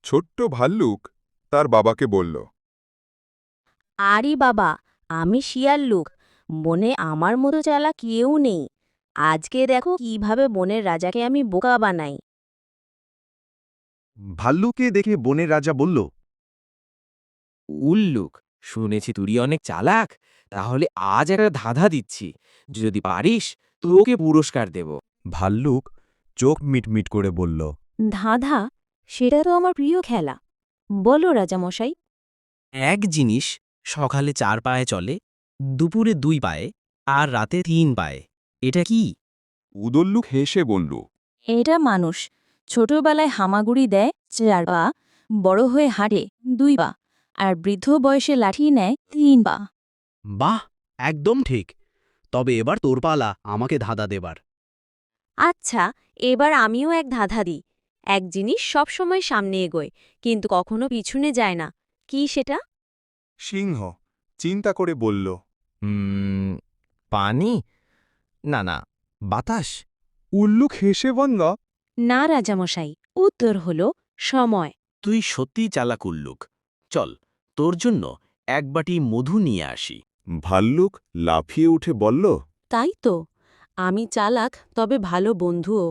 ছোট্ট ভাল্লুক তার বাবাকে বলল, আরে বাবা, আমি শিয়াল বনে আমার মতো চালাক কেউ নেই। আজকে দেখো কিভাবে বনের রাজাকে আমি বোকা বানাই। ভাল্লুকে দেখে বনের রাজা বলল, উল্লুক, শুনেছি তুই অনেক চালাক। তাহলে আজ একটা ধাঁধা দিচ্ছি, যদি পারিস তোকে পুরস্কার দেব। ভাল্লুক চোখ মিটমিট করে বলল, ধাঁধা? সেটা তো আমার প্রিয় খেলা। বলো রাজামশাই। এক জিনিস সকালে 4 পায়ে চলে, দুপুরে 2 পায়ে, আর রাতে 3 পায়ে। এটা কি? উদল্লুক হেসে বলল, এটা মানুষ। ছোটবেলায় হামাগুড়ি দেয় 4 পা, বড় হয়ে হাঁটে 2 পা, আর বৃদ্ধ বয়সে লাঠি নেয় 3 পা। বাহ, একদম ঠিক। তবে এবার তোর পালা আমাকে ধাঁধা দেবার। আচ্ছা, এবার আমিও এক ধাঁধা দিই। এক জিনিস সবসময় সামনে এগোয়, কিন্তু কখনো পিছনে যায় না। কি সেটা? সিংহ চিন্তা করে বলল, পানি? না না, বাতাস। উল্লুক হেসে বলল, না রাজামশাই, উত্তর হলো সময়। তুই সত্যিই চালাক উল্লুক। চল, তোর জন্য এক বাটি মধু নিয়ে আসি। ভাল্লুক লাফিয়ে উঠে বলল, তাই তো, আমি চালাক তবে ভালো বন্ধুও।